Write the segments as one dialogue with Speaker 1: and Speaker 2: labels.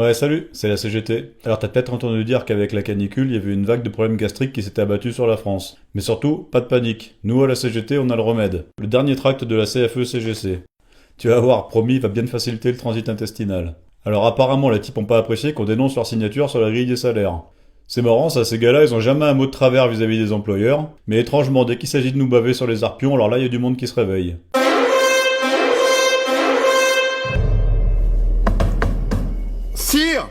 Speaker 1: Ouais, salut, c'est la CGT. Alors t'as peut-être entendu dire qu'avec la canicule, il y avait une vague de problèmes gastriques qui s'était abattue sur la France. Mais surtout, pas de panique. Nous, à la CGT, on a le remède. Le dernier tract de la CFE-CGC. Tu vas voir, promis, il va bien faciliter le transit intestinal. Alors apparemment, les types ont pas apprécié qu'on dénonce leur signature sur la grille des salaires. C'est marrant, ça, ces gars-là, ils ont jamais un mot de travers vis-à-vis des employeurs. Mais étrangement, dès qu'il s'agit de nous baver sur les arpions, alors là, il y a du monde qui se réveille.
Speaker 2: Sire!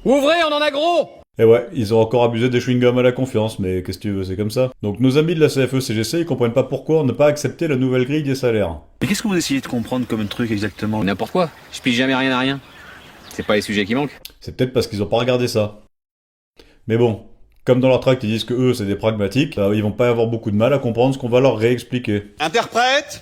Speaker 3: Ouvrez, on en a gros!
Speaker 1: Et ouais, ils ont encore abusé des chewing-gums à la confiance, mais qu'est-ce que tu veux, c'est comme ça. Donc nos amis de la CFE-CGC, ils comprennent pas pourquoi on n'a pas accepté la nouvelle grille des salaires.
Speaker 4: Mais qu'est-ce que vous essayez de comprendre comme truc exactement?
Speaker 3: N'importe quoi, je pige jamais rien à rien. C'est pas les sujets qui manquent.
Speaker 1: C'est peut-être parce qu'ils ont pas regardé ça. Mais bon, comme dans leur tract ils disent que eux c'est des pragmatiques, ils vont pas avoir beaucoup de mal à comprendre ce qu'on va leur réexpliquer.
Speaker 2: Interprète!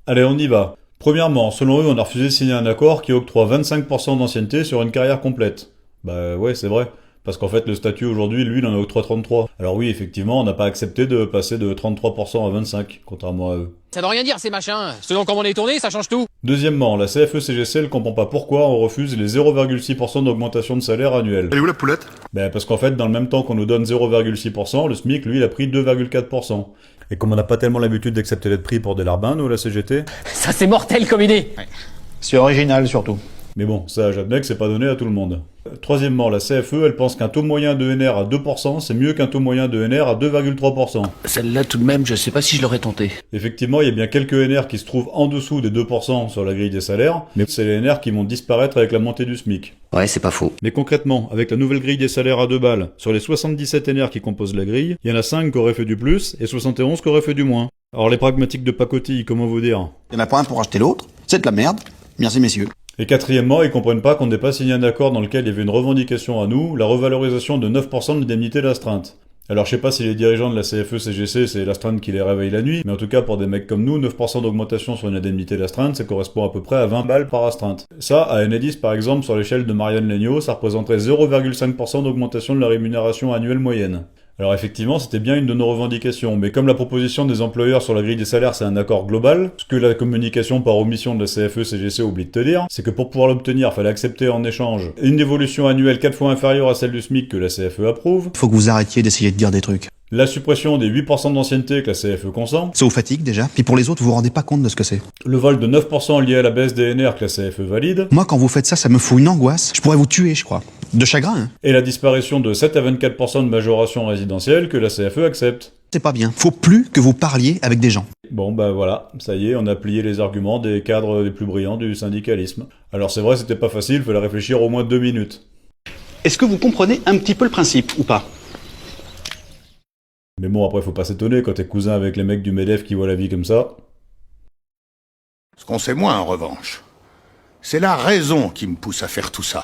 Speaker 1: Allez, on y va. Premièrement, selon eux, on a refusé de signer un accord qui octroie 25% d'ancienneté sur une carrière complète. Bah ouais, c'est vrai. Parce qu'en fait, le statut aujourd'hui, lui, il en octroie 33. Alors oui, effectivement, on n'a pas accepté de passer de 33% à 25%, contrairement à eux.
Speaker 3: Ça veut rien dire ces machins. Selon comment on est tourné, ça change tout.
Speaker 1: Deuxièmement, la CFE-CGC ne comprend pas pourquoi on refuse les 0,6% d'augmentation de salaire annuel.
Speaker 2: Elle est où la poulette?
Speaker 1: Ben parce qu'en fait, dans le même temps qu'on nous donne 0,6%, le SMIC, lui, il a pris 2,4%. Et comme on n'a pas tellement l'habitude d'accepter d'être pris pour des larbins, nous, la CGT...
Speaker 3: Ça c'est mortel comme idée.
Speaker 5: C'est original surtout.
Speaker 1: Mais bon, ça, j'admets que c'est pas donné à tout le monde. Troisièmement, la CFE, elle pense qu'un taux moyen de NR à 2%, c'est mieux qu'un taux moyen de NR à 2,3%.
Speaker 4: Celle-là tout de même, je sais pas si je l'aurais tenté.
Speaker 1: Effectivement, il y a bien quelques NR qui se trouvent en dessous des 2% sur la grille des salaires, mais c'est les NR qui vont disparaître avec la montée du SMIC.
Speaker 4: Ouais, c'est pas faux.
Speaker 1: Mais concrètement, avec la nouvelle grille des salaires à 2 balles, sur les 77 NR qui composent la grille, il y en a 5 qui auraient fait du plus et 71 qui auraient fait du moins. Alors les pragmatiques de pacotille, comment vous dire?
Speaker 5: Il n'y en a pas un pour acheter l'autre. C'est de la merde. Merci messieurs.
Speaker 1: Et quatrièmement, ils comprennent pas qu'on n'ait pas signé un accord dans lequel il y avait une revendication à nous, la revalorisation de 9% de l'indemnité d'astreinte. Alors je sais pas si les dirigeants de la CFE-CGC c'est l'astreinte qui les réveille la nuit, mais en tout cas pour des mecs comme nous, 9% d'augmentation sur une indemnité d'astreinte, ça correspond à peu près à 20 balles par astreinte. Ça, à Enedis par exemple, sur l'échelle de Marianne Legnaud, ça représenterait 0,5% d'augmentation de la rémunération annuelle moyenne. Alors effectivement, c'était bien une de nos revendications, mais comme la proposition des employeurs sur la grille des salaires c'est un accord global, ce que la communication par omission de la CFE-CGC oublie de te dire, c'est que pour pouvoir l'obtenir, fallait accepter en échange une évolution annuelle 4 fois inférieure à celle du SMIC que la CFE approuve,
Speaker 5: Faut que vous arrêtiez d'essayer de dire des trucs.
Speaker 1: la suppression des 8% d'ancienneté que la CFE consent,
Speaker 5: Ça vous fatigue déjà. Puis pour les autres, vous vous rendez pas compte de ce que c'est.
Speaker 1: le vol de 9% lié à la baisse des NR que la CFE valide,
Speaker 5: Moi, quand vous faites ça, ça me fout une angoisse. Je pourrais vous tuer, je crois. De chagrin, hein.
Speaker 1: et la disparition de 7 à 24% de majoration résidentielle que la CFE accepte.
Speaker 5: C'est pas bien. Faut plus que vous parliez avec des gens.
Speaker 1: Bon bah voilà, ça y est, on a plié les arguments des cadres les plus brillants du syndicalisme. Alors c'est vrai, c'était pas facile, fallait réfléchir au moins 2 minutes.
Speaker 6: Est-ce que vous comprenez un petit peu le principe, ou pas?
Speaker 1: Mais bon, après faut pas s'étonner quand t'es cousin avec les mecs du MEDEF qui voient la vie comme ça.
Speaker 2: Ce qu'on sait moins, en revanche, c'est la raison qui me pousse à faire tout ça.